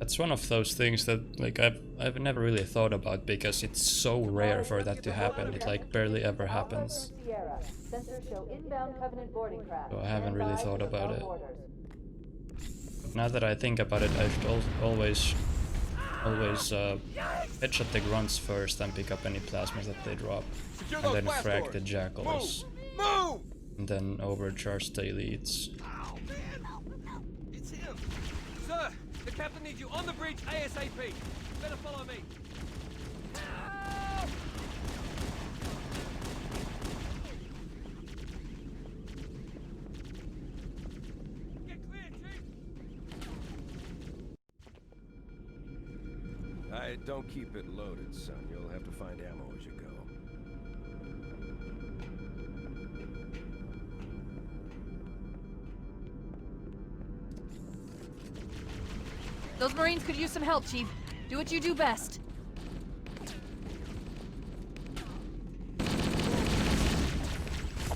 That's one of those things that like I've never really thought about because it's so rare for that to happen. It like barely ever happens. So I haven't really thought about it. Now that I think about it, I should always headshot the grunts first and pick up any plasmas that they drop. And then frag the jackals. Move! And then overcharge the elites. Oh, man! It's him! Sir, the captain needs you on the bridge ASAP. Better follow me. Get clear, Chief! Don't keep it loaded, son. You'll have to find ammo as you go. Those Marines could use some help, Chief. Do what you do best.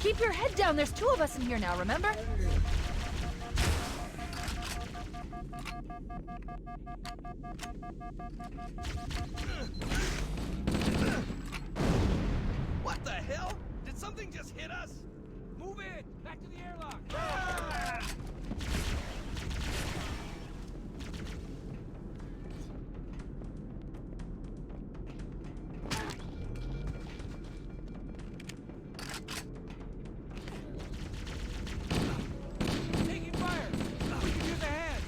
Keep your head down. There's 2 of us in here now, remember? What the hell? Did something just hit us? Move in! Back to the airlock! Ah! Taking fire! We can use a hand!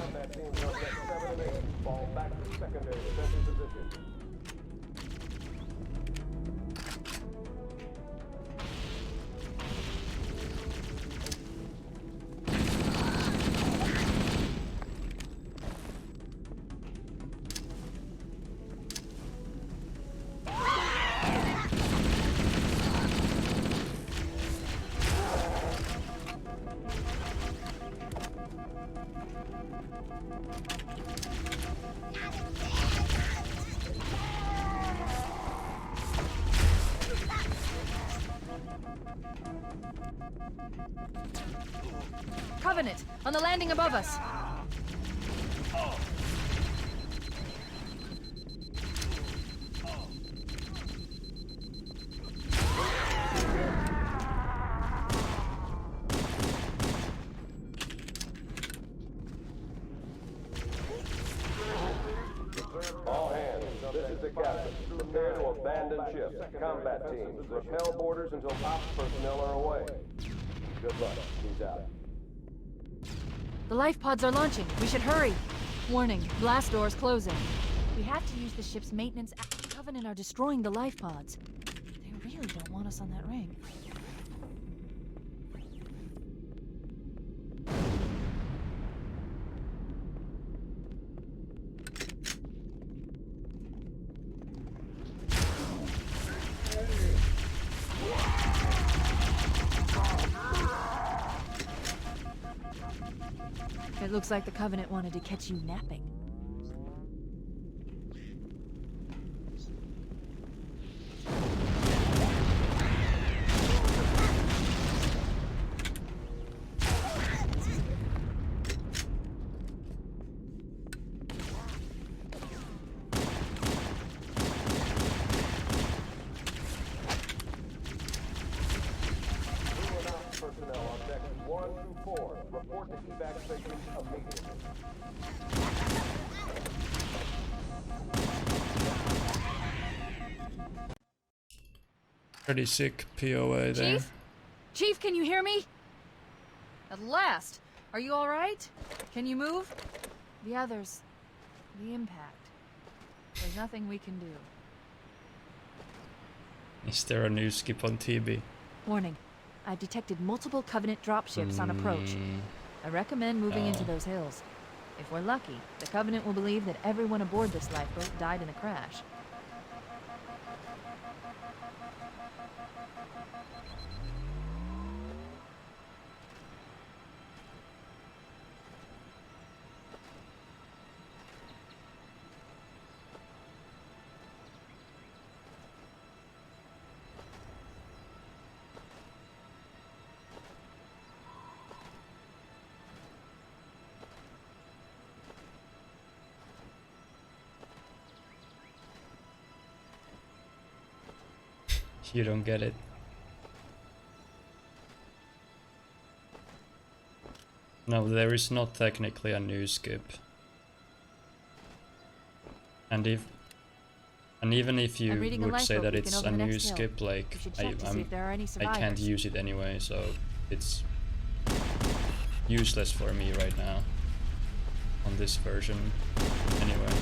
Combat teams on deck 7 and 8 fall back to secondary defensive position. Covenant, on the landing above us. All hands, this is the captain. Prepare to abandon ship. Combat teams, repel boarders until ops personnel are away. Good luck. He's out. The life pods are launching. We should hurry. Warning, blast doors closing. We have to use the ship's maintenance. Covenant are destroying the life pods. They really don't want us on that ring. It looks like the Covenant wanted to catch you napping. Personnel on decks 1 through 4. Report to evac stations immediately. Pretty sick POA there. Chief? Chief, can you hear me? At last! Are you alright? Can you move? The others. The impact. There's nothing we can do. Is there a new skip on TB? Warning. I've detected multiple Covenant dropships on approach. I recommend moving into those hills. If we're lucky, the Covenant will believe that everyone aboard this lifeboat died in a crash. You don't get it. No, there is not technically a new skip. And even if you would say that it's a new skip, like I can't use it anyway, so it's useless for me right now on this version anyway.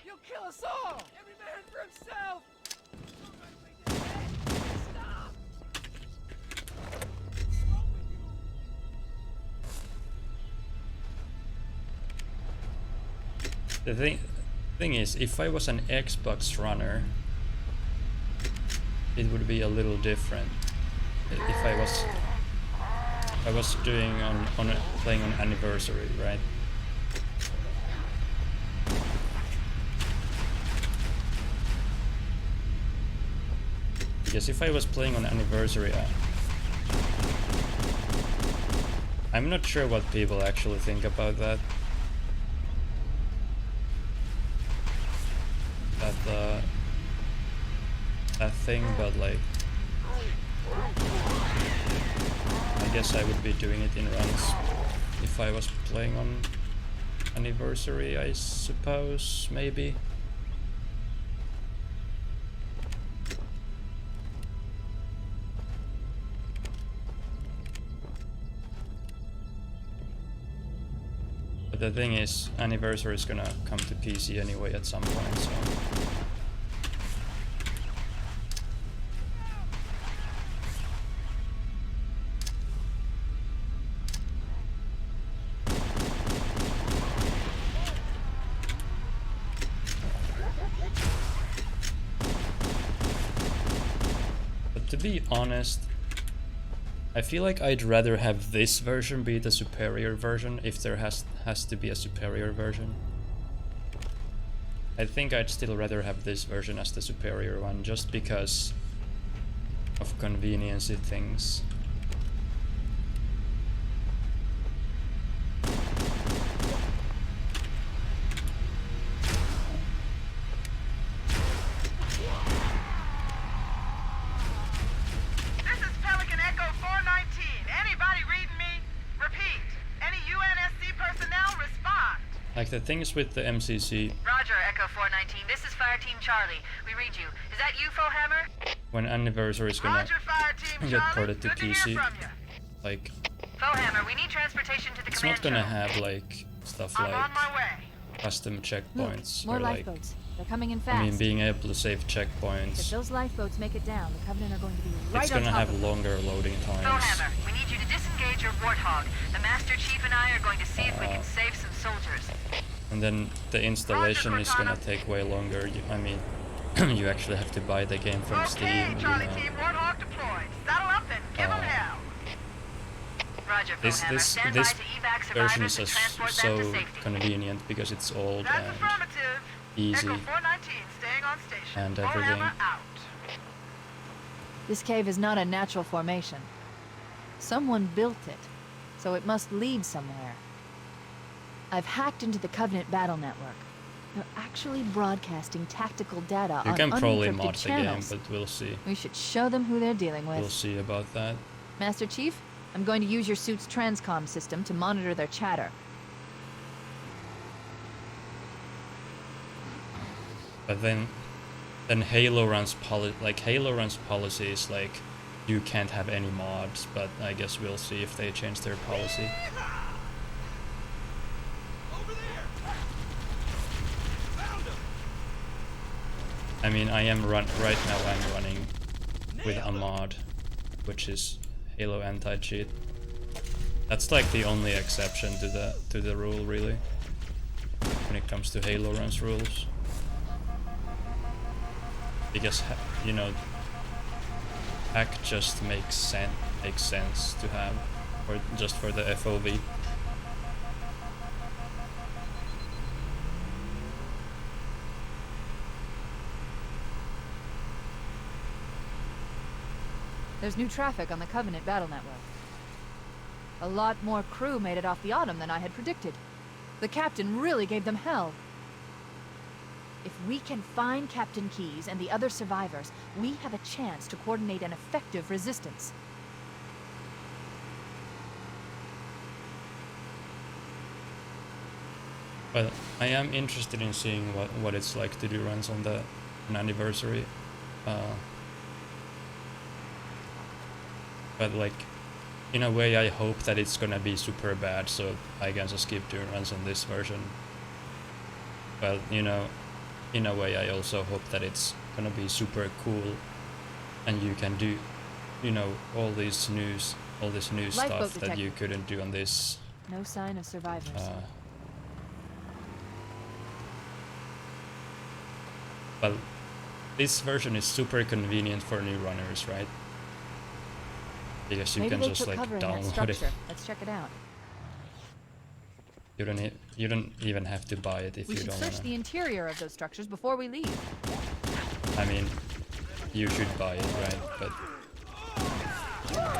You'll kill us all! Every man for himself! Stop! The thing is, if I was an Xbox runner, it would be a little different. If I was doing playing on Anniversary, right? Because if I was playing on Anniversary, I'm not sure what people actually think about that. That thing, but like, I guess I would be doing it in runs if I was playing on Anniversary, I suppose, maybe. But the thing is, Anniversary is gonna come to PC anyway at some point, so... But to be honest, I feel like I'd rather have this version be the superior version if there has to be a superior version. I think I'd still rather have this version as the superior one just because of convenience things. Like the things with the MCC. Roger, Echo 419. This is Fire Team Charlie. We read you. Is that you, Foehammer? When Anniversary is gonna get ported to PC, like Foehammer, we need transportation to the it's command not gonna terminal. have like stuff like custom checkpoints. More or like, lifeboats. They're coming in fast. I mean, being able to save If checkpoints. those lifeboats make it down, the Covenant are going to be right It's on gonna top have of them. longer loading times. Foehammer, we need you to disengage your Warthog. The Master Chief and I are going to see if we can save some soldiers. And then the installation is gonna take way longer. I mean, you actually have to buy the game from Steam. Charlie Team, Warthog deployed. Saddle up and give 'em hell. Roger, This Foehammer. Stand by this to evac version survivors is and transport them so to safety. convenient because it's old That's and affirmative. easy Echo 419 staying on station. and everything. Foehammer out. This cave is not a natural formation. Someone built it, so it must lead somewhere. I've hacked into the Covenant battle network. They're actually broadcasting tactical data You on can probably unencrypted mod the game, channels. but we'll see. We should show them who they're dealing with. We'll see about that. Master Chief, I'm going to use your suit's transcom system to monitor their chatter. But then Halo runs policy is like you can't have any mods, but I guess we'll see if they change their policy. Over there! Found him! I mean, right now I'm running with a mod, which is Halo anti-cheat. That's like the only exception to the rule, really, when it comes to Halo runs rules. Because you know, hack just makes sense to have, or just for the FOV. There's new traffic on the Covenant battle network. A lot more crew made it off the Autumn than I had predicted. The captain really gave them hell. If we can find Captain Keyes and the other survivors, we have a chance to coordinate an effective resistance. But I am interested in seeing what it's like to do runs on an anniversary. But like, in a way I hope that it's gonna be super bad, so I can just keep doing runs on this version. But you know, in a way I also hope that it's gonna be super cool and you can do, you know, all this new stuff that you couldn't do on this. No sign of survivors. But this version is super convenient for new runners, right? Because you can just like download it. Let's check it out. You don't even have to buy it if you don't We should search the interior of those structures before we leave. I mean, you should buy it, right? But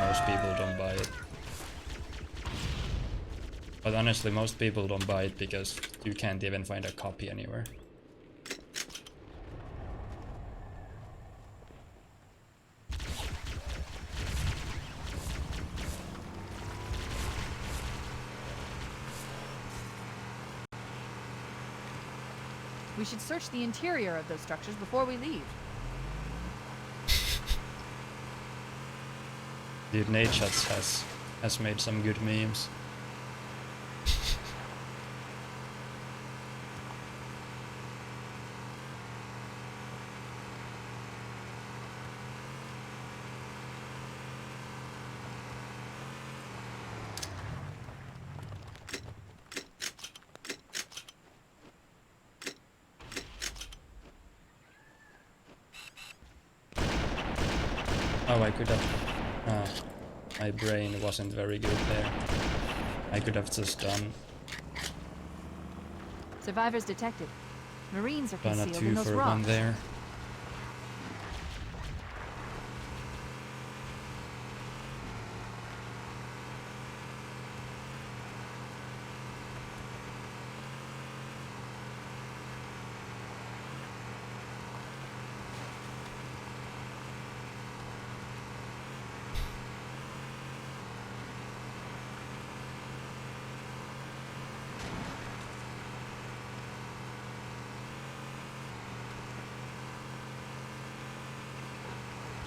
most people don't buy it. But honestly, most people don't buy it because you can't even find a copy anywhere. We should search the interior of those structures before we leave. Dude, Nadeshots has made some good memes. Oh, I could have... my brain wasn't very good there. I could have just done... Survivors detected. Marines are done a concealed in those 2-for-1 rocks. there.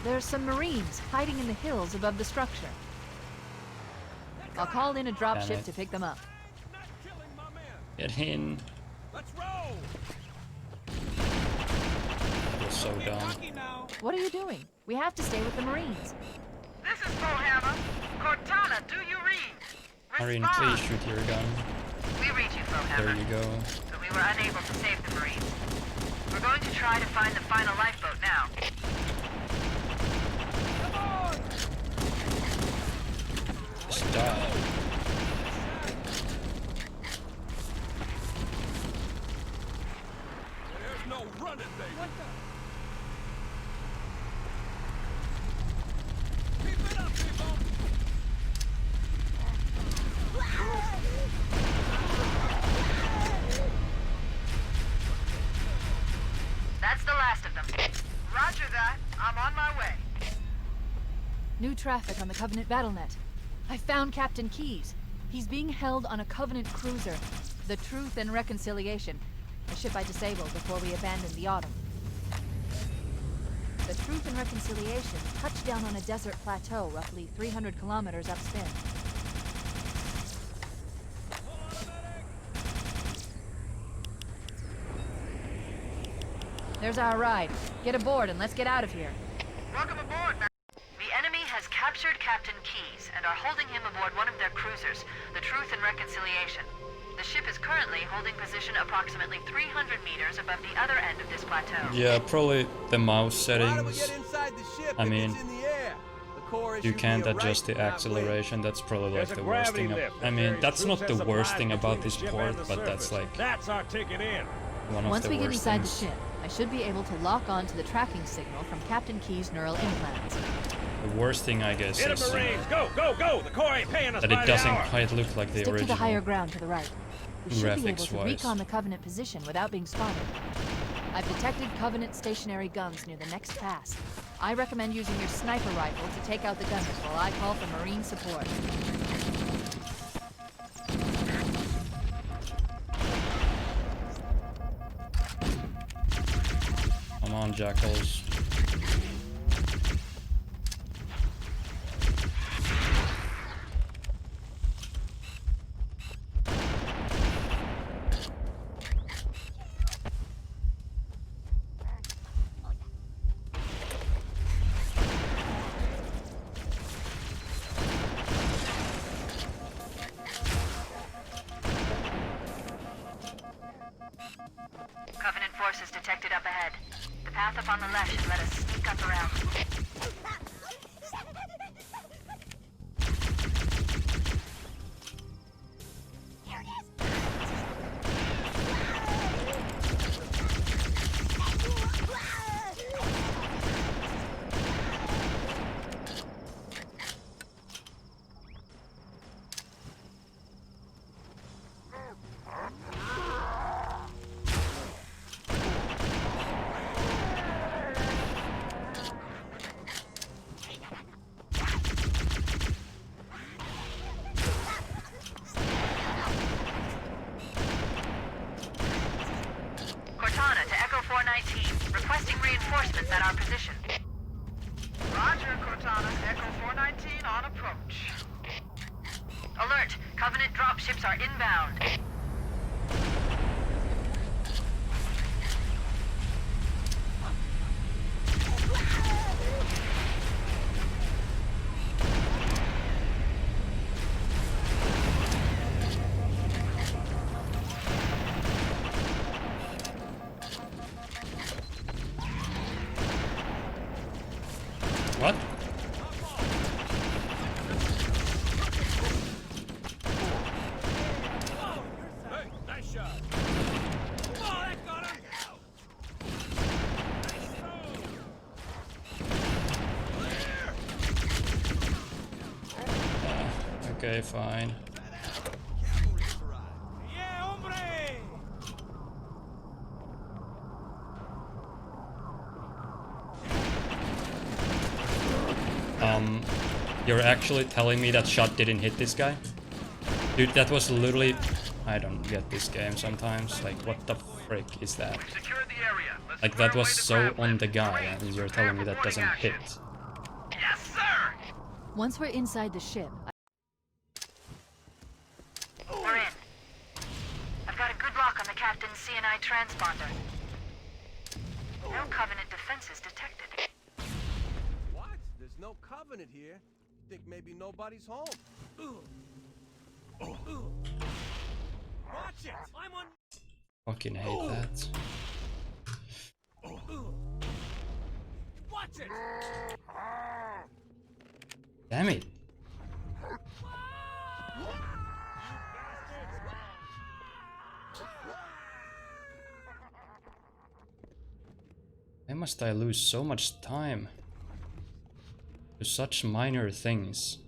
There are some Marines hiding in the hills above the structure. I'll call in a dropship to pick them up. Not killing my men. Get in. Let's roll. That was so dumb. Lucky now. What are you doing? We have to stay with the Marines. This is Bullhammer. Cortana, do you read? Marine, Respond. please shoot your gun. We read you, There Bullhammer. you go. But we were unable to save the Marines. We're going to try to find the final lifeboat now. Come on. Just die. There's no running, baby. What the? Keep it up, people. That's the last of them. Roger that. I'm on my way. New traffic on the Covenant BattleNet. I found Captain Keyes. He's being held on a Covenant cruiser, the Truth and Reconciliation, a ship I disabled before we abandoned the Autumn. The Truth and Reconciliation touched down on a desert plateau roughly 300 kilometers upspin. There's our ride. Get aboard and let's get out of here. Welcome aboard, man. The enemy has captured Captain Keyes and are holding him aboard one of their cruisers, the Truth and Reconciliation. The ship is currently holding position approximately 300 meters above the other end of this plateau. Yeah, probably the mouse Why do we settings. get inside the ship I if mean, it's in the air? The core You issue can't be a adjust right, the not acceleration. That's probably like There's the a worst gravity thing. lift I that mean, carries that's true not the sense of worst life thing about between this the ship port, and the but that's surface. like That's our ticket in. one of Once the we get worst inside things. the ship, I should be able to lock on to the tracking signal from Captain Keyes' neural implants. The worst thing, I guess, Hit is him, Marines! Go, go, go! The Corps ain't paying us that by it the doesn't hour. quite look like the Stick to the higher original. ground to the right. We should be able to Graphics-wise. recon the Covenant position without being spotted. I've detected Covenant stationary guns near the next pass. I recommend using your sniper rifle to take out the gunners while I call for Marine support. Come on, jackals. Covenant forces detected up ahead. The path up on the left should let us sneak up around. Cortana to Echo 419, requesting reinforcements at our position. Roger, Cortana. Echo 419 on approach. Alert! Covenant dropships are inbound. What? Hey, nice shot. Oh, that got him! Okay, fine. Yeah, hombre! You're actually telling me that shot didn't hit this guy? Dude, that was literally... I don't get this game sometimes. Like, what the frick is that? Secured the area. Let's Like, that was so on the guy, and you're telling me that doesn't hit. Yes, sir! Once we're inside the ship, We're in. I've got a good lock on the captain's CNI transponder. No Covenant defenses detected. What? There's no Covenant here. Think maybe nobody's home. Watch it! I'm on... Fucking hate that. Watch it! Damn it. Why must I lose so much time to such minor things?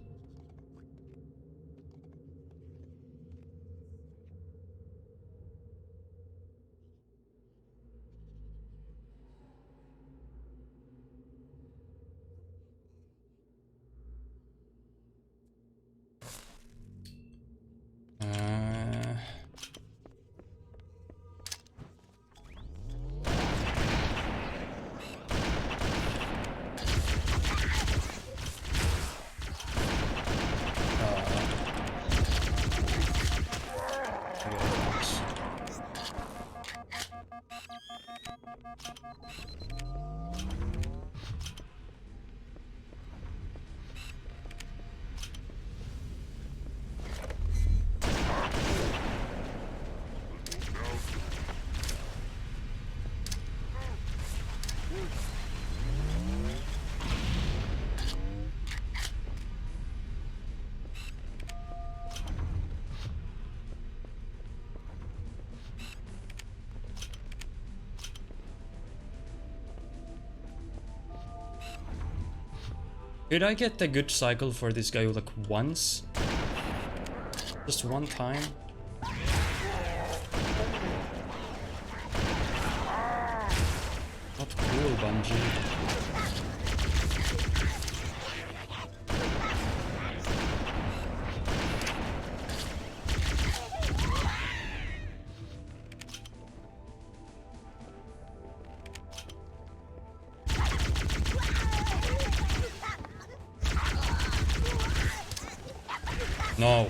Could I get the good cycle for this guy like once? Just one time? Not cool, Bungie. No.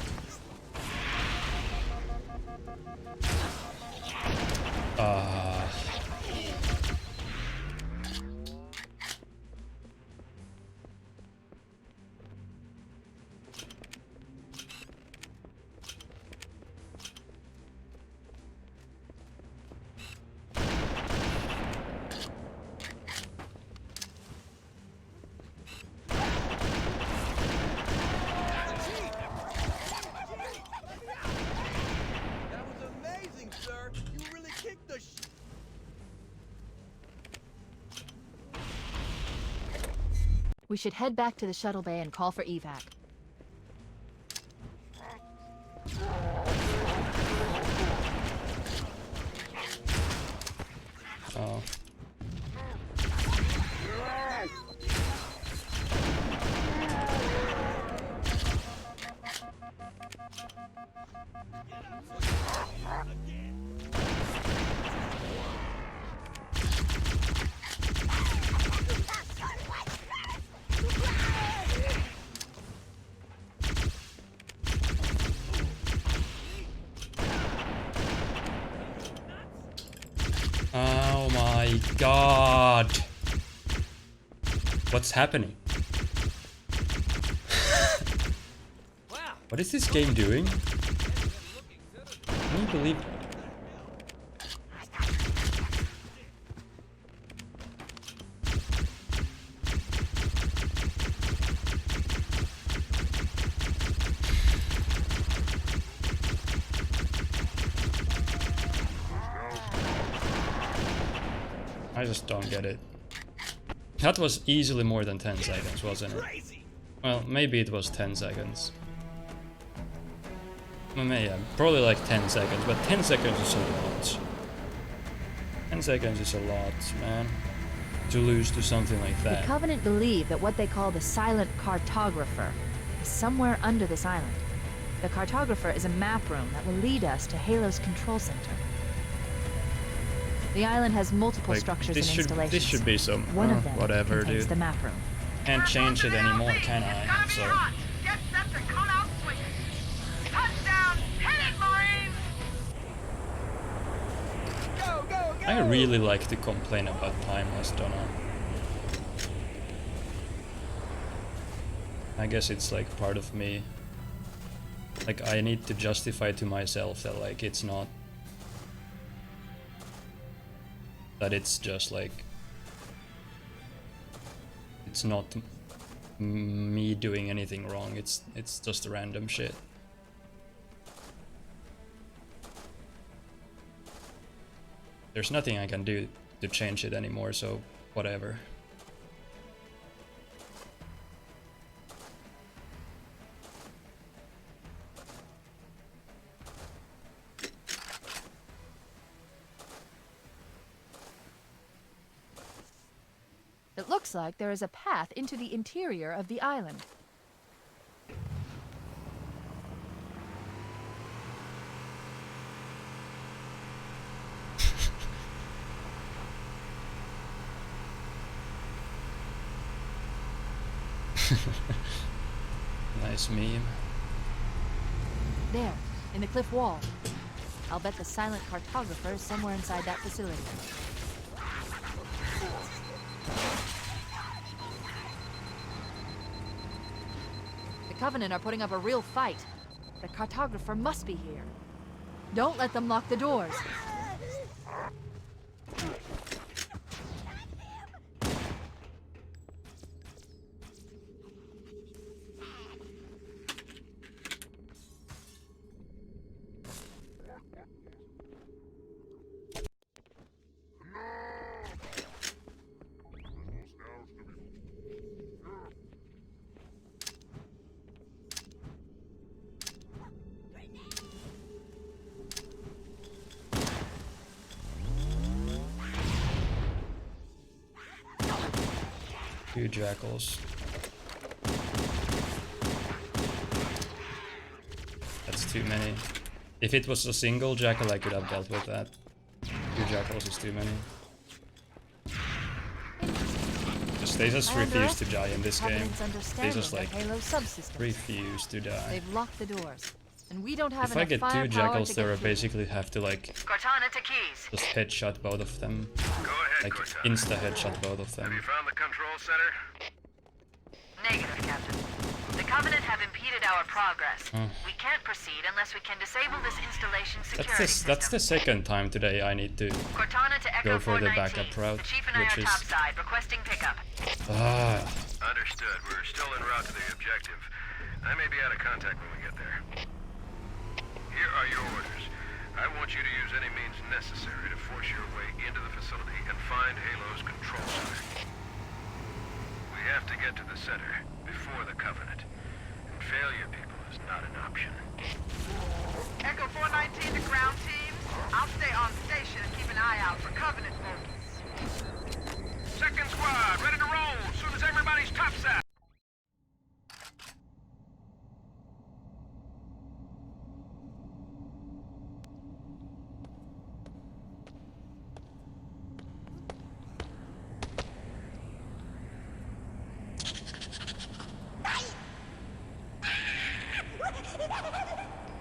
That was amazing, sir. You really kicked the We should head back to the shuttle bay and call for evac. Oh. Oh my god. What's happening? Wow. What is this game doing? Can you believe it? I just don't get it. That was easily more than 10 seconds, wasn't it? Well, maybe it was 10 seconds. Well, yeah, probably like 10 seconds, but 10 seconds is a lot. 10 seconds is a lot, man. To lose to something like The that. Covenant believe that what they call the Silent Cartographer is somewhere under this island. The Cartographer is a map room that will lead us to Halo's control center. The island has multiple Like, structures this and should, installations. this should be some One of them whatever, contains dude. the map room. Can't change it anymore, can I? So Get set to cut out switches. Touchdown! Hit it, Marines! Go, go, go! I really like to complain about timeless, don't I? I guess it's like part of me. Like I need to justify to myself that like it's not, that it's just like, it's not me doing anything wrong, it's just random shit. There's nothing I can do to change it anymore, so whatever. It looks like there is a path into the interior of the island. Nice meme. There, in the cliff wall. I'll bet the Silent Cartographer is somewhere inside that facility. The Covenant are putting up a real fight. The Cartographer must be here. Don't let them lock the doors. 2 jackals. That's too many. If it was a single jackal, I could have dealt with that. 2 jackals is too many. They just refuse to die in this game. They just like refuse to die. They've locked the doors, and we don't have If I get 2 jackals there, I through. basically have to like Cortana to Keys. just headshot both of them. Go ahead, Like Cortana. insta headshot both of Have them. you found the control center? Negative, Captain. The Covenant have impeded our progress. We can't proceed unless we can disable this installation's security That's the system. second time today I need to Cortana to Echo go for the 419. backup route, The Chief and I which are is topside, requesting pickup. Understood. We're still en route to the objective. I may be out of contact when we get there. Here are your orders. I want you to use any means necessary to force your way into the facility and find Halo's control center. We have to get to the center before the Covenant. And failure, people, is not an option. Echo 419 to ground team. I'll stay on station and keep an eye out for Covenant movements. Second squad, ready to roll as soon as everybody's topside.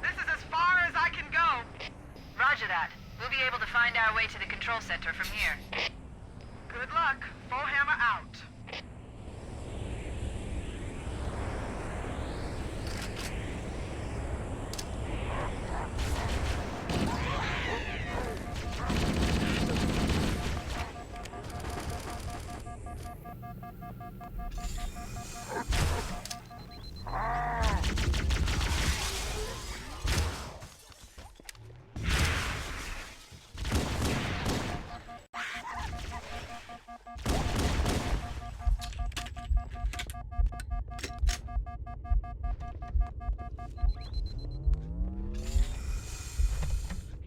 This is as far as I can go. Roger that. We'll be able to find our way to the control center from here. Good luck. Full hammer out.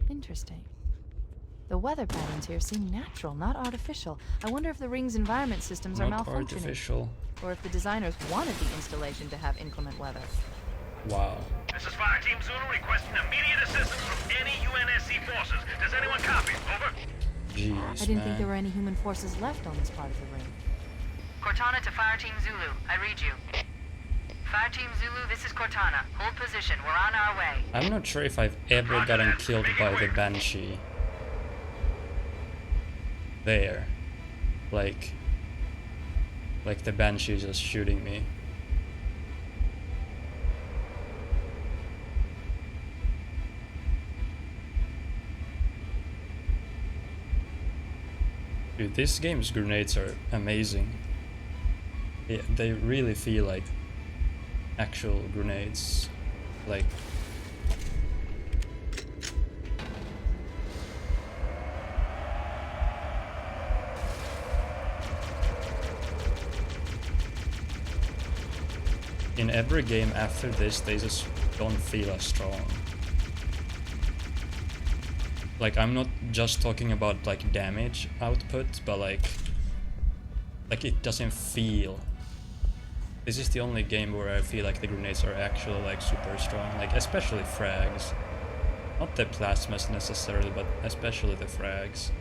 Interesting. The weather patterns here seem natural, not artificial. I wonder if the ring's environment systems are not malfunctioning. artificial. Or if the designers wanted the installation to have inclement weather. Wow. This is Fire Team Zulu requesting immediate assistance from any UNSC forces. Does anyone copy? Over. Jeez, I didn't man. think there were any human forces left on this part of the ring. Cortana to Fire Team Zulu. I read you. Fire Team Zulu, this is Cortana. Hold position. We're on our way. I'm not sure if I've ever gotten killed by the Banshee. There. Like the Banshee just shooting me. Dude, this game's grenades are amazing. They really feel like actual grenades. Like in every game after this, they just don't feel as strong. Like, I'm not just talking about like damage output, but like it doesn't feel. This is the only game where I feel like the grenades are actually like super strong, like especially frags. Not the plasmas necessarily, but especially the frags.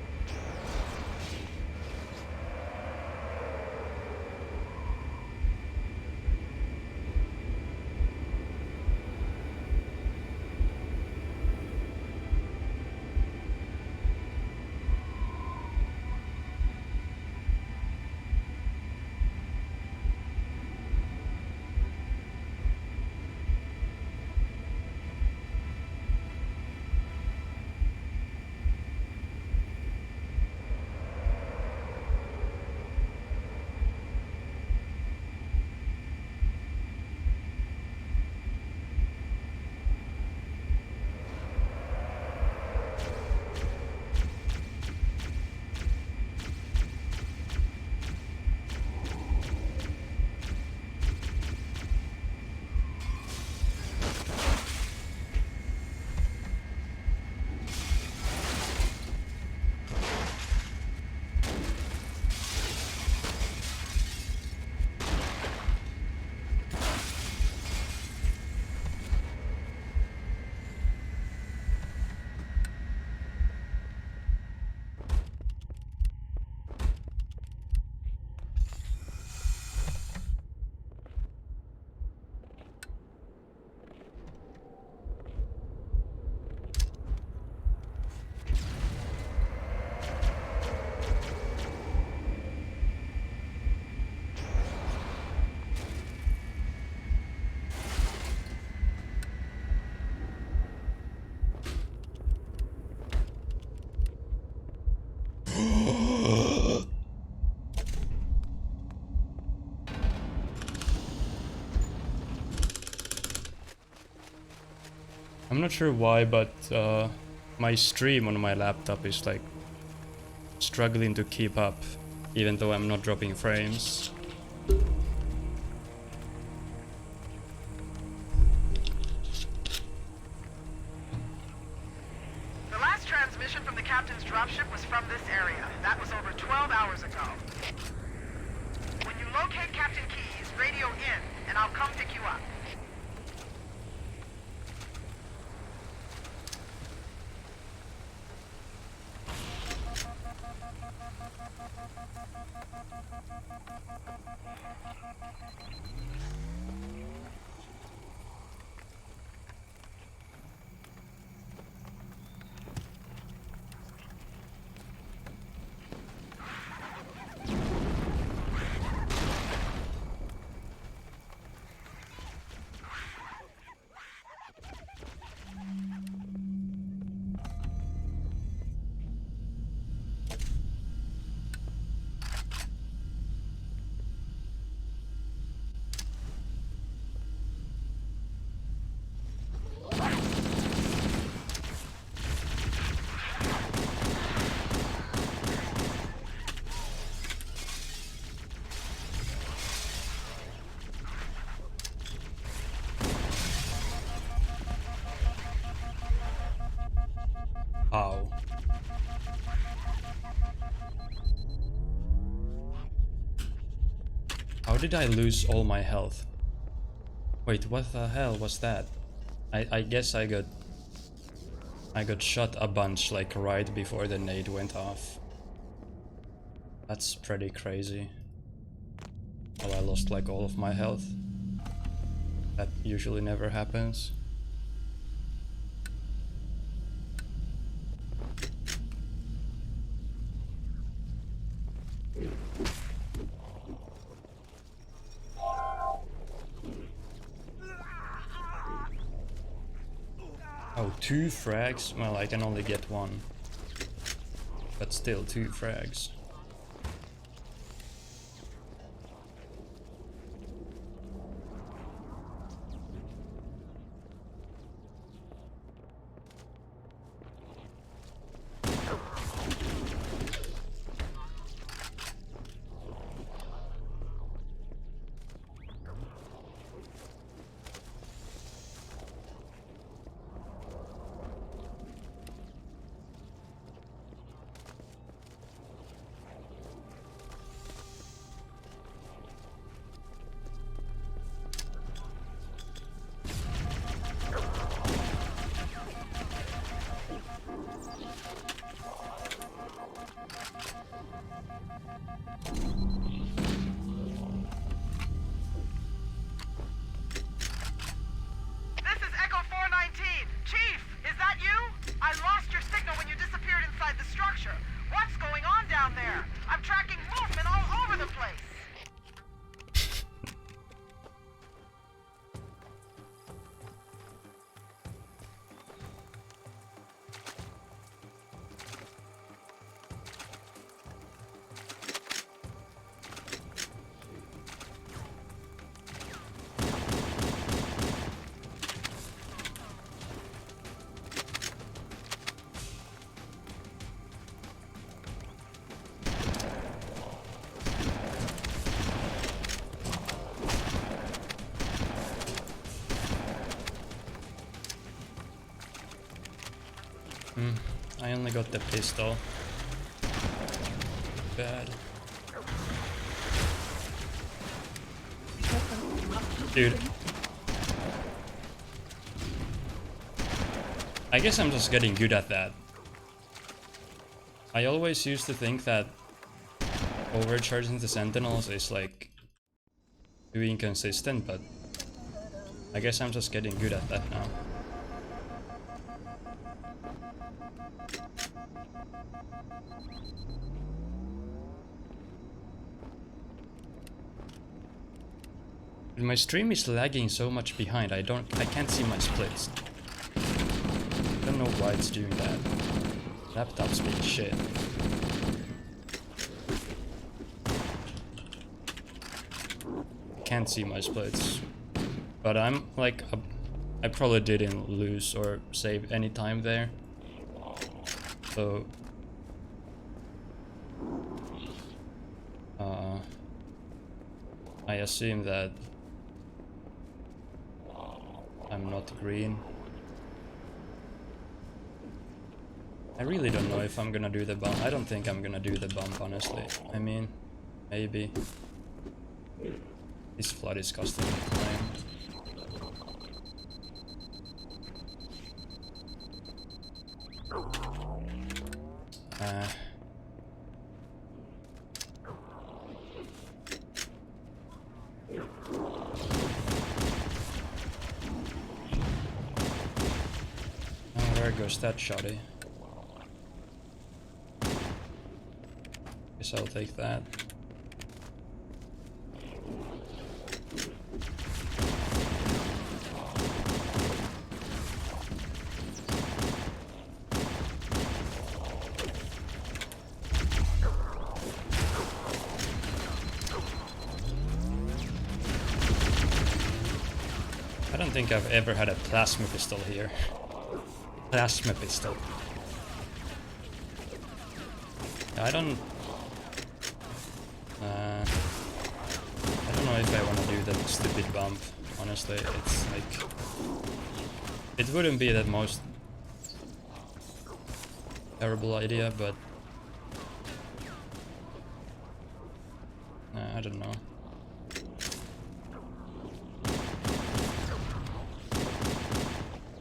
I'm not sure why, but my stream on my laptop is like struggling to keep up, even though I'm not dropping frames. The last transmission from the captain's dropship was from this area. That was over 12 hours ago. When you locate Captain Keyes, radio in, and I'll come pick you up. Ow. How did I lose all my health? Wait, what the hell was that? I guess I got shot a bunch like right before the nade went off. That's pretty crazy. Well, I lost like all of my health. That usually never happens. Oh, 2 frags? Well, I can only get 1. But still, 2 frags. I only got the pistol. Bad. Dude. I guess I'm just getting good at that. I always used to think that overcharging the sentinels is like too inconsistent, but I guess I'm just getting good at that now. My stream is lagging so much behind, I can't see my splits. I don't know why it's doing that. Laptop's being shit. Can't see my splits. But I'm like I probably didn't lose or save any time there. So I assume that I'm not green. I really don't know if I'm gonna do the bump. I don't think I'm gonna do the bump, honestly. I mean, maybe. This flood is costing me time. Oh, there goes that shoddy. Guess I'll take that. I don't think I've ever had a plasma pistol here. Plasma pistol. I don't know if I want to do that stupid bump. Honestly, it's like it wouldn't be the most terrible idea, but I don't know.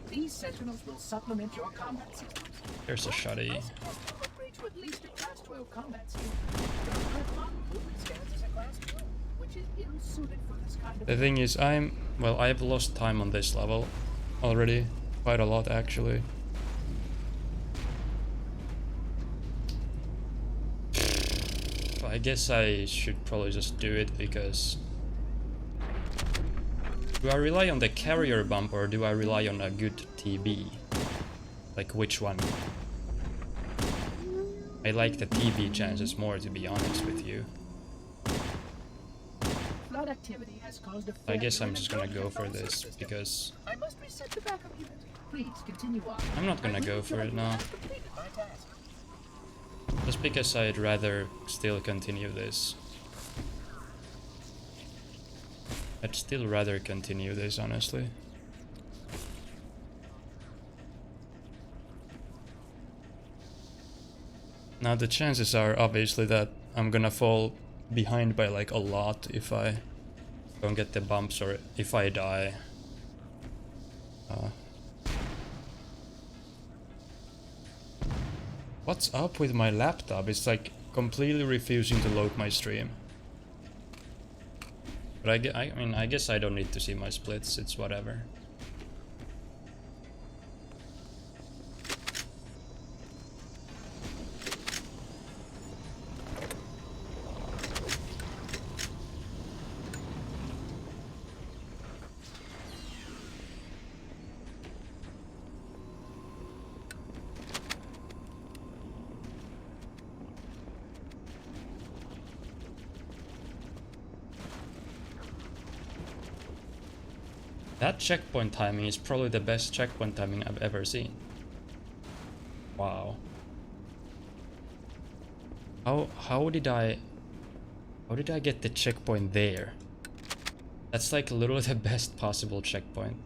These sentinels will supplement your combat system. There's a shoddy. Upgrade to at least a class 12 combat system. Your current model only stands as a class 2, which is ill-suited for this kind of... The thing is, I've lost time on this level already. Quite a lot, actually. I guess I should probably just do it because... Do I rely on the carrier bump or do I rely on a good TB? Like which one? I like the TB chances more, to be honest with you. Flood activity has caused a I guess I'm just gonna go for this because I must reset the backup unit. Please continue on. I'm not gonna go for it now. Just because I'd rather still continue this. I'd still rather continue this, honestly. Now the chances are obviously that I'm gonna fall behind by like a lot if I don't get the bumps or if I die. What's up with my laptop? It's like completely refusing to load my stream. But I mean, I guess I don't need to see my splits, it's whatever. That checkpoint timing is probably the best checkpoint timing I've ever seen. Wow. How did I get the checkpoint there? That's like literally the best possible checkpoint.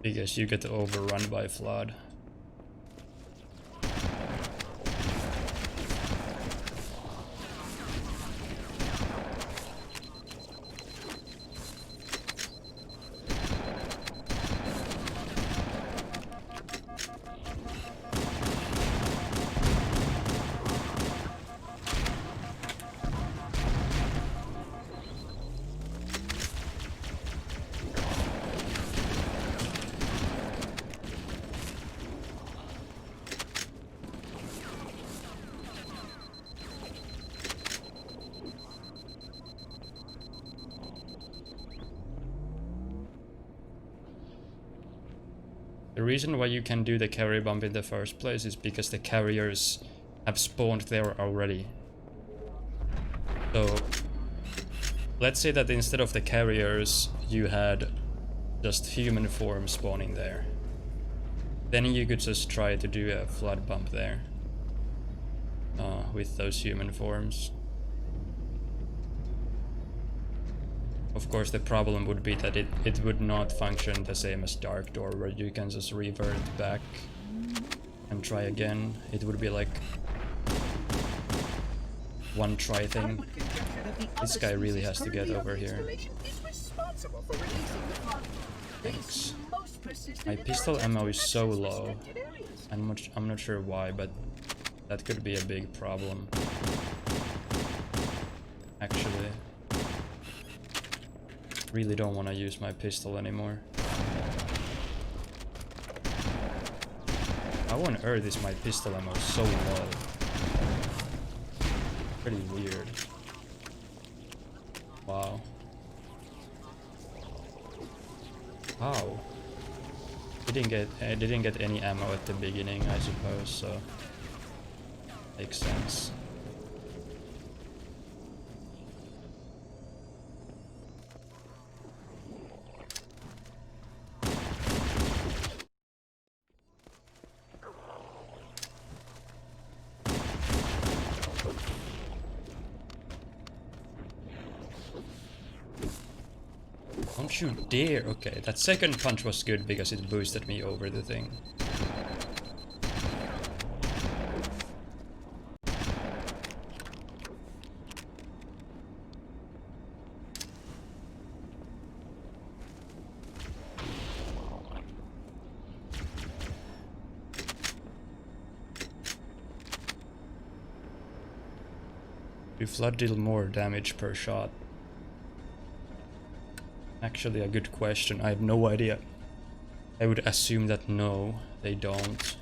Because you get overrun by flood. The reason why you can do the carry bump in the first place is because the carriers have spawned there already. So let's say that instead of the carriers you had just human forms spawning there. Then you could just try to do a flood bump there with those human forms. Of course the problem would be that it would not function the same as Dark Door, where you can just revert back and try again. It would be like one try thing. This guy really has to get over here. Thanks. My pistol ammo is so low. I'm not sure why, but that could be a big problem. Actually. Really don't want to use my pistol anymore. How on earth is my pistol ammo so low? Pretty weird. Wow. How? I didn't get any ammo at the beginning, I suppose, so makes sense. Don't you dare! Okay, that second punch was good because it boosted me over the thing. Do flood deal more damage per shot? Actually a good question, I have no idea. I would assume that no, they don't.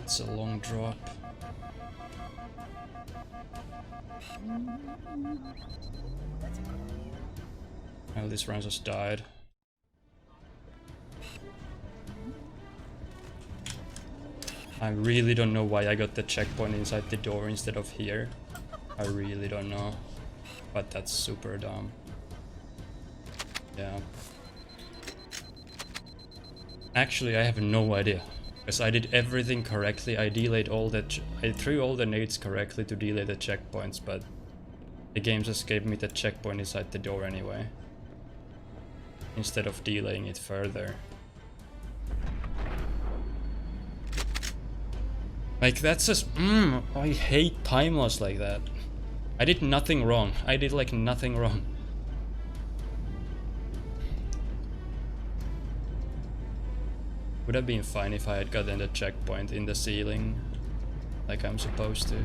It's a long drop. Oh, this round just died. I really don't know why I got the checkpoint inside the door instead of here. I really don't know. But that's super dumb. Yeah. Actually, I have no idea. Because I did everything correctly. I delayed all that. I threw all the nades correctly to delay the checkpoints, but the game just gave me the checkpoint inside the door anyway, instead of delaying it further. Like that's just I hate time loss like that. I did nothing wrong. I did like nothing wrong. Would have been fine if I had gotten the checkpoint in the ceiling, like I'm supposed to.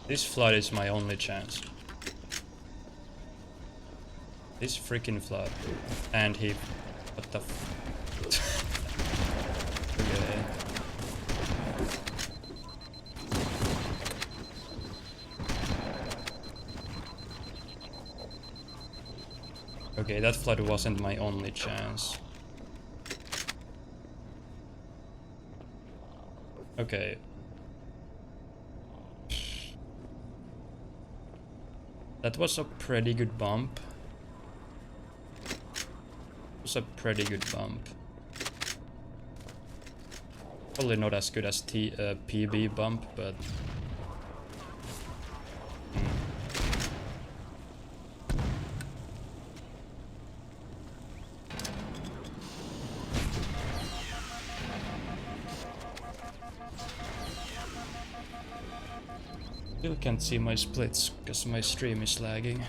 This flood is my only chance. This freaking flood. And he... What the f... Okay. Okay, that flood wasn't my only chance. Okay. That was a pretty good bump. It was a pretty good bump. Probably not as good as PB bump, but... Still can't see my splits because my stream is lagging.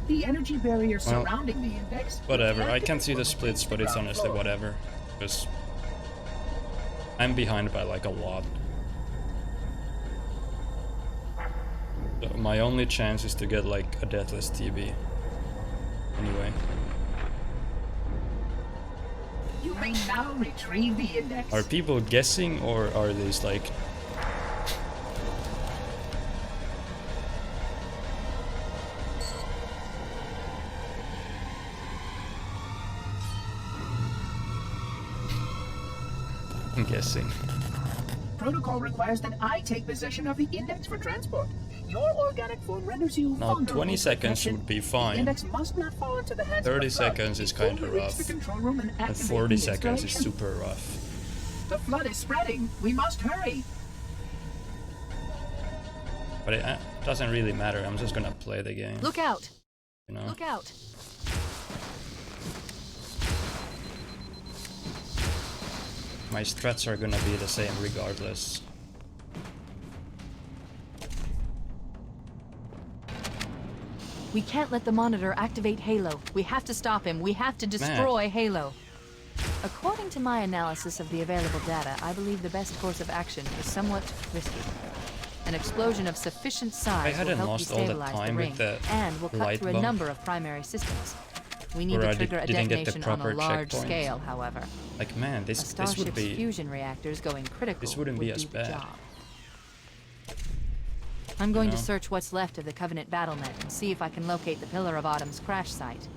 The energy barrier surrounding the index. Whatever, I can see the splits, but it's honestly whatever. Because I'm behind by like a lot. So my only chance is to get like a deathless TB. Anyway. You may now retrieve the index. Are people guessing or are these like... I'm guessing. Protocol requires that I take possession of the index for transport. Your organic form renders you Now vulnerable 20 to seconds detection. would be The fine. index must not fall into the hands 30 of the flood seconds is before kinda we reach rough. the control room and And activate 40 the seconds is installation. super rough. The flood is spreading. We must hurry. But it doesn't really matter, I'm just gonna play the game. Look out! You know? Look out! My strats are gonna be the same regardless. We can't let the monitor activate Halo. We have to stop him. We have to destroy Halo. According to my analysis of the available data, I believe the best course of action is somewhat risky. An explosion of sufficient size will hadn't help lost all the destabilize the time ring with the and will cut light through a bump. number of primary systems. We need Or I to trigger a didn't get the detonation on a proper large checkpoint. scale, however. Like man, A this would Starship's be... fusion reactors going critical this wouldn't would be as do the bad. job. I'm going know? to search what's left of the Covenant battlement and see if I can locate the Pillar of Autumn's crash site.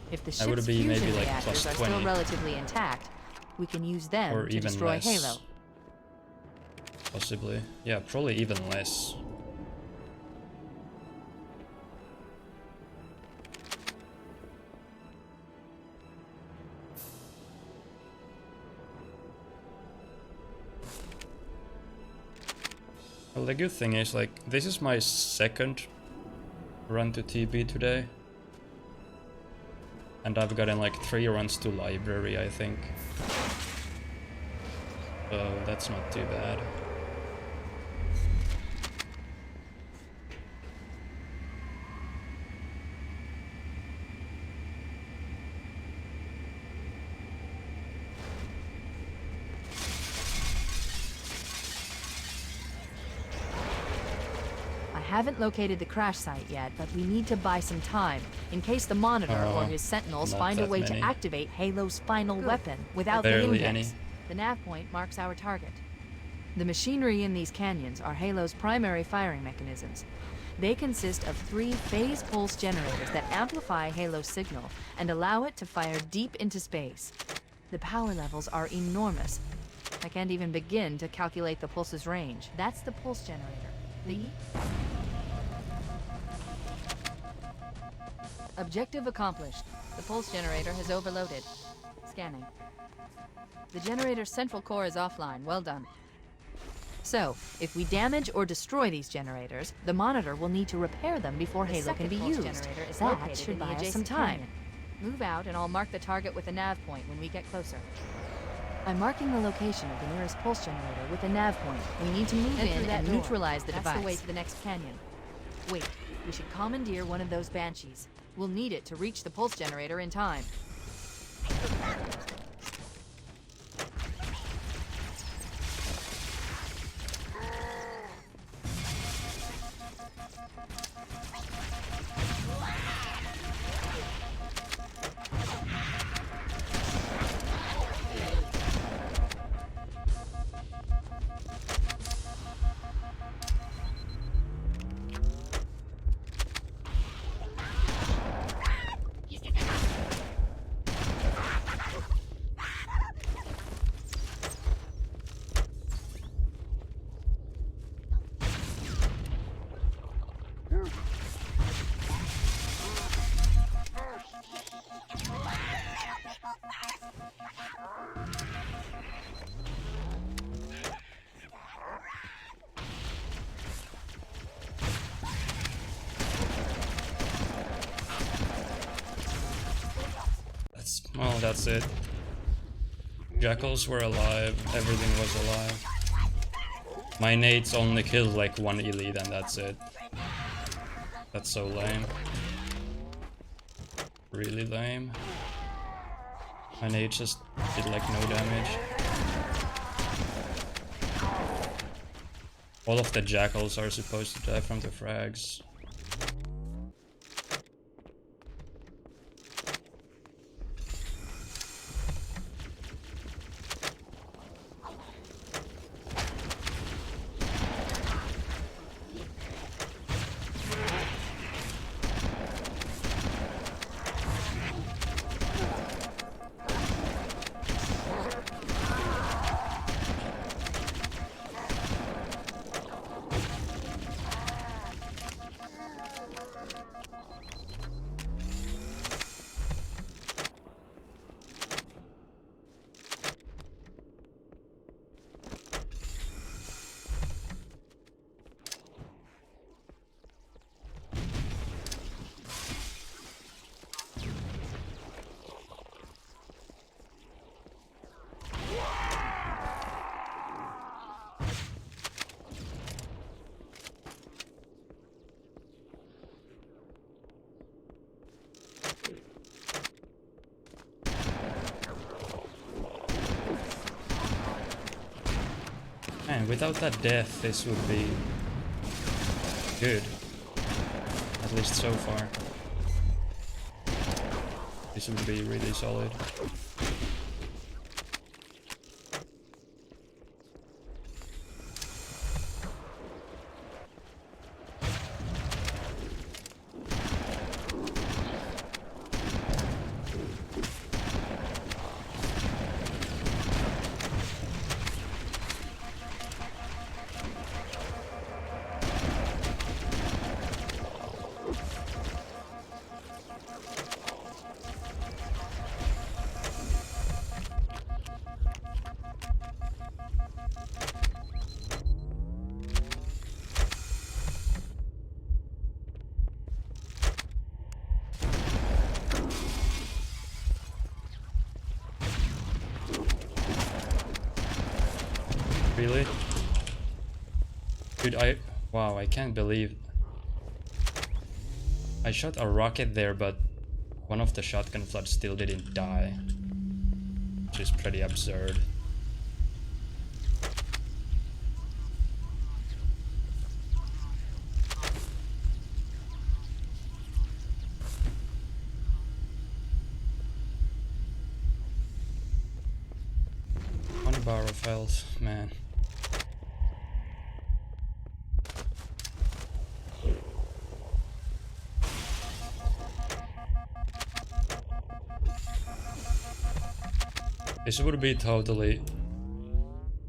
If the That would ship's be fusion maybe like reactors plus are still 20. relatively intact, we can use them Or to even destroy less. Halo. Possibly. Yeah, probably even less. Well, the good thing is, like, this is my second run to TB today. And I've gotten like 3 runs to library, I think. So that's not too bad. I haven't located the crash site yet, but we need to buy some time, in case the Monitor or his Sentinels not find a that way many. to activate Halo's final weapon without the Barely index. any. The nav point marks our target. The machinery in these canyons are Halo's primary firing mechanisms. They consist of 3 phase pulse generators that amplify Halo's signal and allow it to fire deep into space. The power levels are enormous. I can't even begin to calculate the pulse's range. That's the pulse generator. The objective accomplished. The pulse generator has overloaded. Scanning. The generator's central core is offline. Well done. So, if we damage or destroy these generators, the Monitor will need to repair them before Halo can be used. That should buy us some time. Move out and I'll mark the target with a nav point when we get closer. I'm marking the location of the nearest pulse generator with a nav point. We need to move in and neutralize the device. That's the way to the next canyon. Wait, we should commandeer one of those Banshees. We'll need it to reach the pulse generator in time. Well, that's it. Jackals were alive, everything was alive. My nades only killed like one elite and that's it. That's so lame. Really lame. My nade just did like no damage. All of the jackals are supposed to die from the frags. Man, without that death, this would be good. At least so far. This would be really solid. Really? Dude, wow, I can't believe I shot a rocket there, but one of the shotgun floods still didn't die, which is pretty absurd. One bar of health, man. This would be totally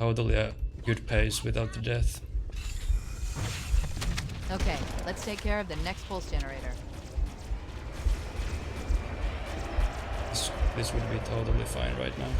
a good pace without the death. Okay, let's take care of the next pulse generator. This would be totally fine right now.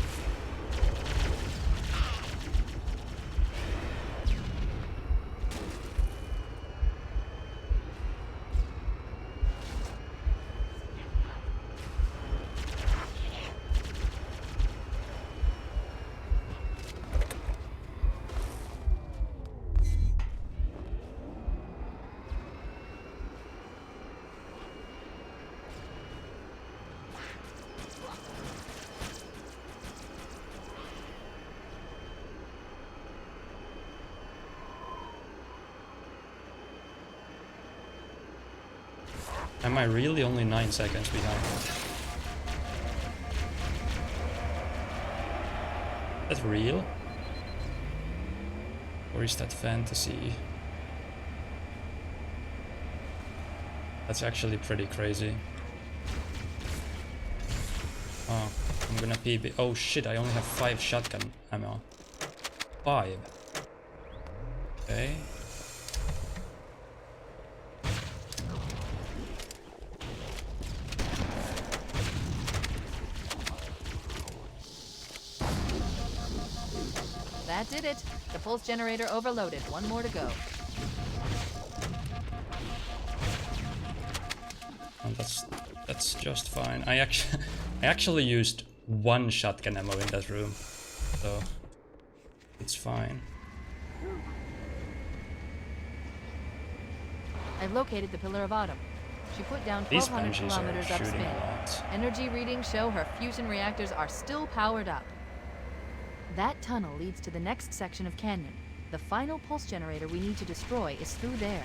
Am I really only 9 seconds behind? Is that real? Or is that fantasy? That's actually pretty crazy. Oh, I'm gonna PB. Oh shit, I only have 5 shotgun ammo. 5. Okay. That did it. The pulse generator overloaded. One more to go. Oh, that's just fine. I I actually used 1 shotgun ammo in that room, so it's fine. I've located the Pillar of Autumn. She put down These 1,200 banshees are kilometers shooting upspin. a lot. Energy readings show her fusion reactors are still powered up. That tunnel leads to the next section of canyon. The final pulse generator we need to destroy is through there.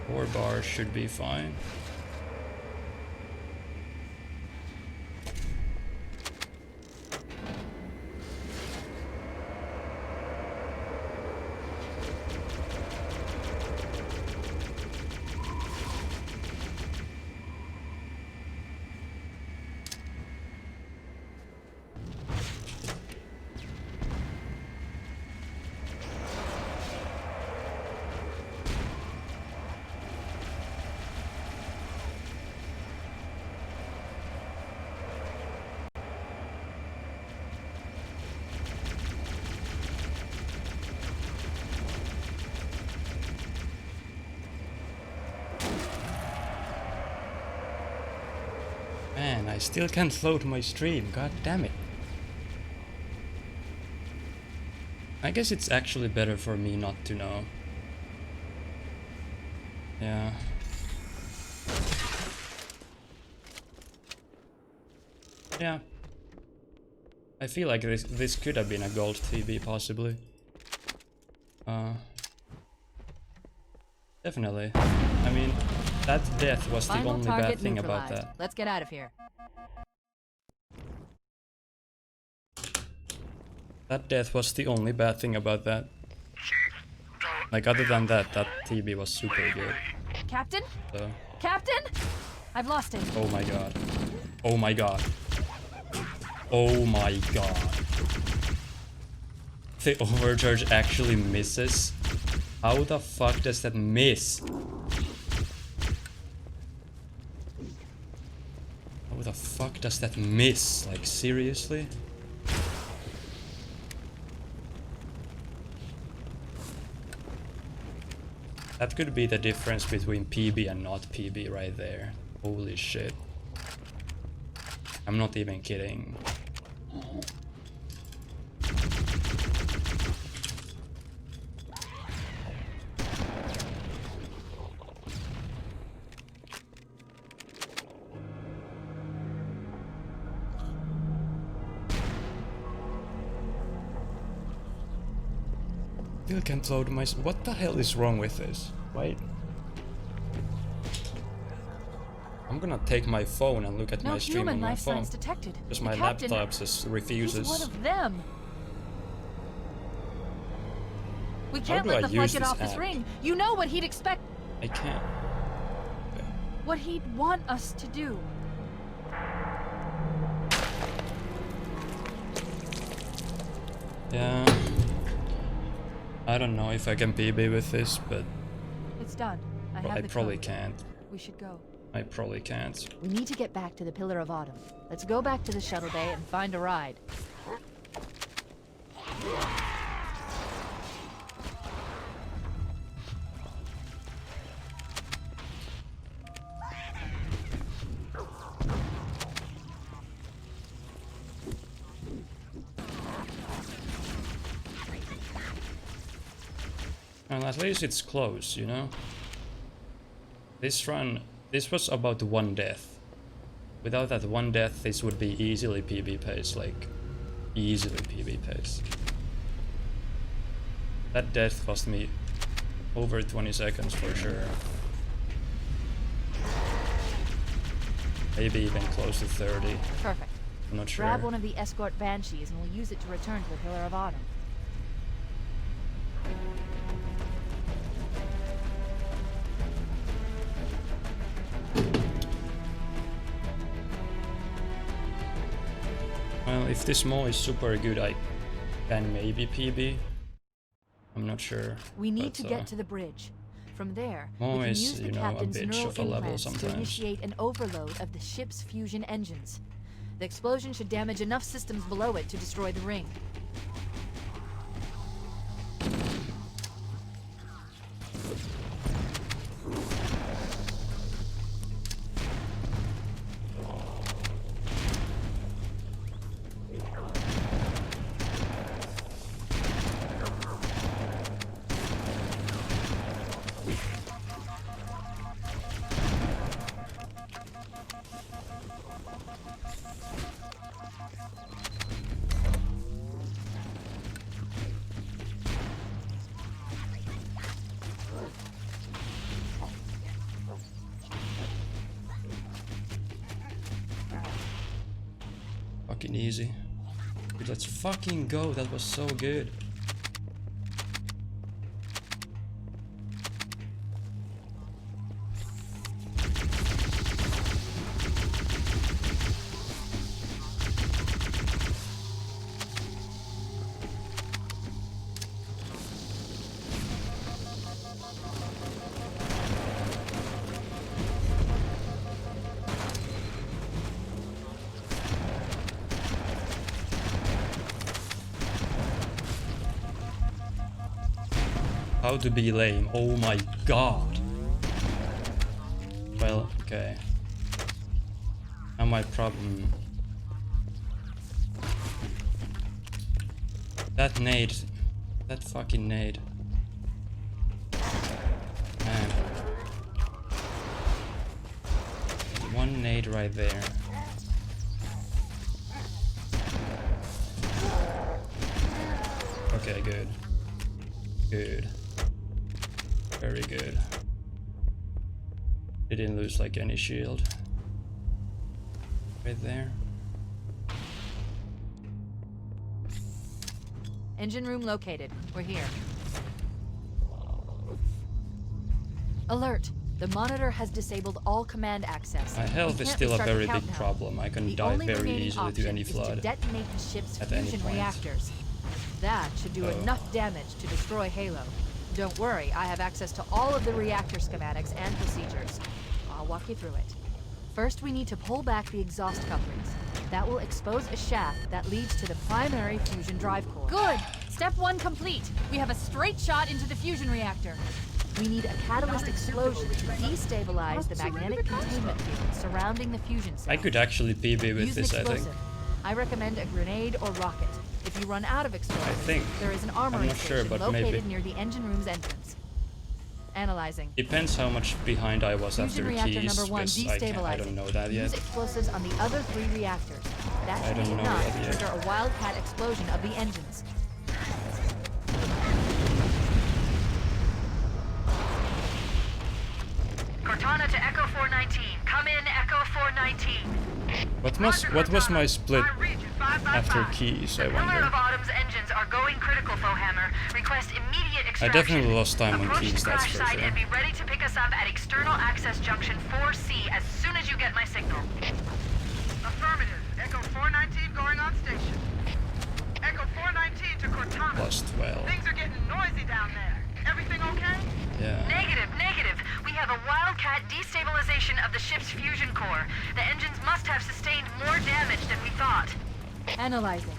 Four bars should be fine. Man, I still can't load my stream, god damn it. I guess it's actually better for me not to know. Yeah. Yeah. I feel like this could have been a gold TB possibly. Definitely. I mean, that death was the only bad thing about that. Let's get out of here. That death was the only bad thing about that. Like, other than that, that TB was super good. Captain? So. Captain? I've lost him. Oh my god. Oh my god. Oh my god. The overcharge actually misses? How the fuck does that miss? How the fuck does that miss? Like, seriously? That could be the difference between PB and not PB right there. Holy shit. I'm not even kidding. Still can't load my... What the hell is wrong with this? Wait. I'm gonna take my phone and look at my stream on my phone. Detected. Because my laptop just refuses. He's one of them. We can't let the flight get off this ring. You know what he'd expect. I can't. Okay. What he'd want us to do. Yeah. I don't know if I can PB with this, but it's done. I probably can't. We should go. I probably can't. We need to get back to the Pillar of Autumn. Let's go back to the shuttle bay and find a ride. Well, at least it's close, you know? This run, this was about one death. Without that one death, this would be easily PB pace, like, easily PB pace. That death cost me over 20 seconds for sure. Maybe even close to 30. Perfect. I'm not sure. Grab one of the escort banshees and we'll use it to return to the Pillar of Autumn. Well, if this mo is super good, I can maybe PB. I'm not sure. We need to get to the bridge. From there, Mo we can is, use the you know, a captain's bitch neural of a level implants to sometimes. initiate an overload of the ship's fusion engines. The explosion should damage enough systems below it to destroy the ring. Fucking easy. Dude, let's fucking go. That was so good. How to be lame. Oh my god. Well, okay. Now my problem. That nade. That fucking nade. Man. One nade right there. Okay, good. Good. Very good. Didn't lose like any shield. Right there. Engine room located. We're here. Alert! The monitor has disabled all command access. My health is still a very big problem. I can die very easily to any flood. To detonate the ship's at any fusion point. reactors. That should do enough damage to destroy Halo. Don't worry, I have access to all of the reactor schematics and procedures. I'll walk you through it. First, we need to pull back the exhaust couplings. That will expose a shaft that leads to the primary fusion drive core. Good! Step 1 complete. We have a straight shot into the fusion reactor. We need a catalyst explosion to destabilize the magnetic containment field surrounding the fusion cell. I could actually PB with Use this, an I think. explosive. I recommend a grenade or rocket. If you run out of explosives, there is an armory not sure, station but located maybe. near the engine room's entrance. Analyzing. Depends how much behind I was Fusion after reactor keys, number 1 because I don't know that Use yet. explosives on the other 3 reactors. That I should don't be know enough that to yet. trigger a wildcat explosion of the engines. Cortana to Echo 419. Come in, Echo 419. What was my split after keys, I The Pillar wonder? of Autumn's engines are going critical, Foehammer. Request immediate I extraction. definitely lost time on Approach keys, the that's crash for site sure. and be ready to pick us up at External Access Junction 4C as soon as you get my signal. Affirmative. Echo 419 going on station. Echo 419 to Cortana. Plus 12. Things are getting noisy down there. Everything okay? Yeah. Negative, negative. We have a wildcat destabilization of the ship's fusion core. The engines must have sustained more damage than we thought. Analyzing.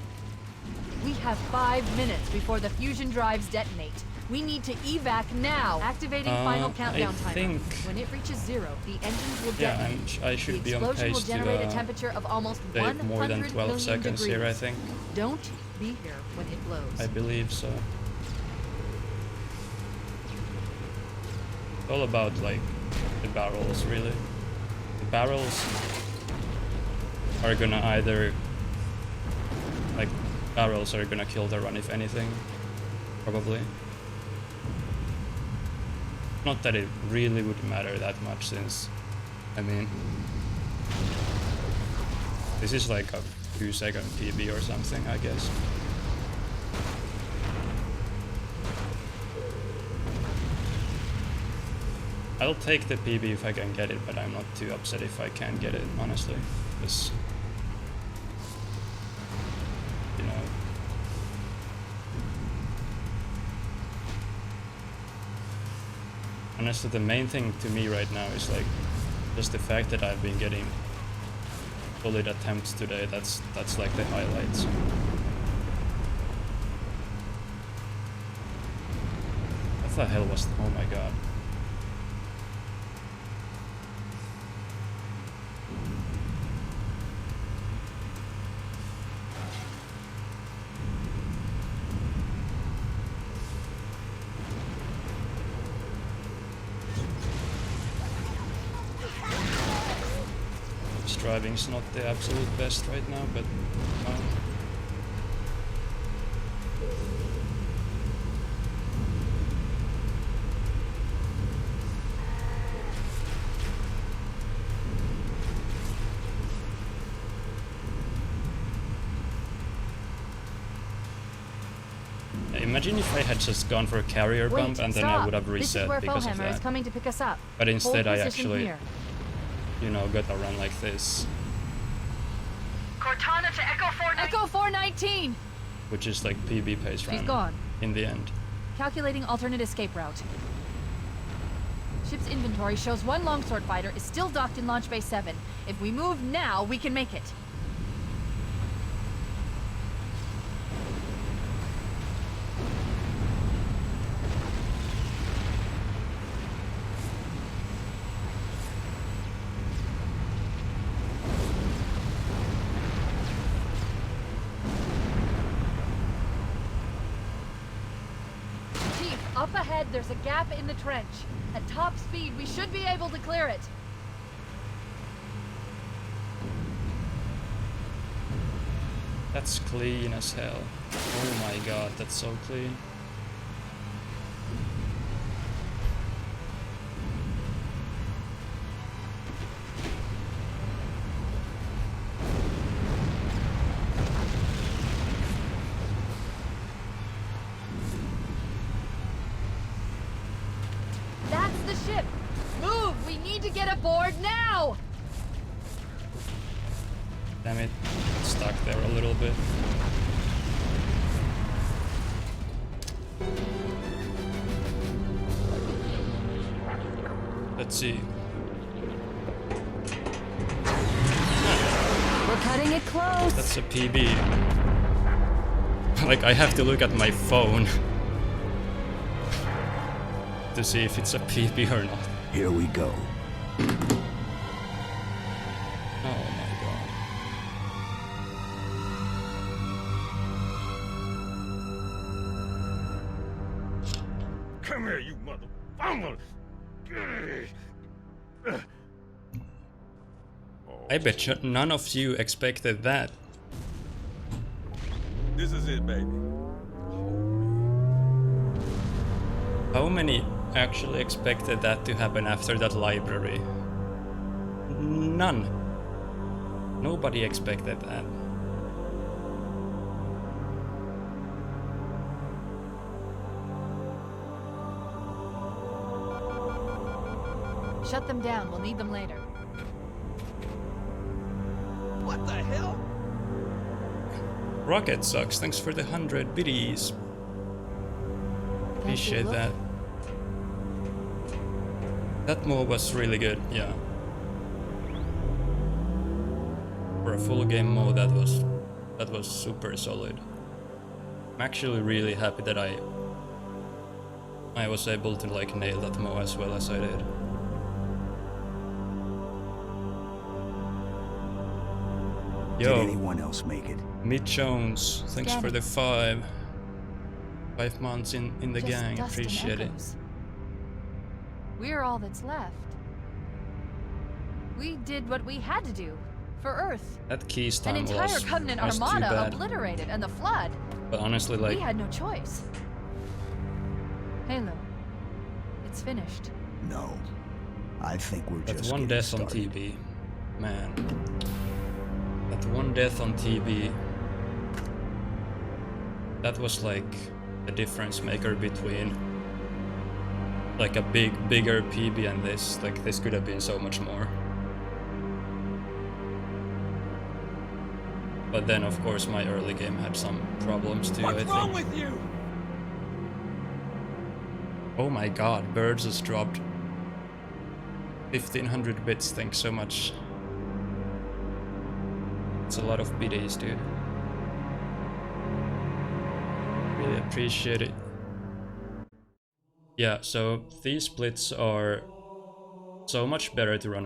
We have 5 minutes before the fusion drives detonate. We need to evac now. Activating final countdown I timer. think... When it reaches 0, the engines will Yeah, detonate. I should be on The explosion pace will to generate a temperature of almost save 100 more than 12 million seconds degrees. here, I think. Don't be here when it blows. I believe so. It's all about, like, the barrels, really. The barrels are gonna either... Like, barrels are gonna kill the run, if anything. Probably. Not that it really would matter that much, since, I mean, this is like a 2-second PB or something, I guess. I'll take the PB if I can get it, but I'm not too upset if I can't get it, honestly. Because, you know, honestly, the main thing to me right now is like just the fact that I've been getting solid attempts today. That's like the highlights. What the hell was? Oh my god. Driving's not the absolute best right now, but imagine if I had just gone for a carrier bump and then I would have reset because of that. Is coming to pick us up. But instead I Hold actually here. You know, got a run like this. Cortana to Echo 419. Echo 419! Which is like PB pace run. She's gone. In the end. Calculating alternate escape route. Ship's inventory shows one longsword fighter is still docked in Launch Bay 7. If we move now, we can make it. Up ahead, there's a gap in the trench. At top speed, we should be able to clear it. That's clean as hell. Oh my god, that's so clean. Now! Damn it, stuck there a little bit. Let's see. We're cutting it close. That's a PB. Like, I have to look at my phone to see if it's a PB or not. Here we go. Oh my god. Come here, you mother... I bet you none of you expected that. This is it, baby. How many actually expected that to happen after that library? None. Nobody expected that. Shut them down. We'll need them later. What the hell? Rocket sucks. Thanks for the 100 biddies. Appreciate that. That move was really good, yeah. For a full game mode, that was super solid. I'm actually really happy that I was able to like nail that mode as well as I did. Yo, did anyone else make it? Meet Jones, thanks for the 5 months in the gang, appreciate it. We're all that's left. We did what we had to do for Earth. That Keys time an entire Covenant armada obliterated, and the Flood. But honestly, like, we had no choice. Halo, it's finished. No. I think we're That just one getting death on started. TB. Man. That one death on TB. That was like the difference maker between like a bigger PB and this. Like this could have been so much more. But then of course my early game had some problems too, I What's think. wrong with you? Oh my god, Birds has dropped 1500 bits, thanks so much. It's a lot of biddies, dude. Really appreciate it. Yeah, so these splits are so much better to run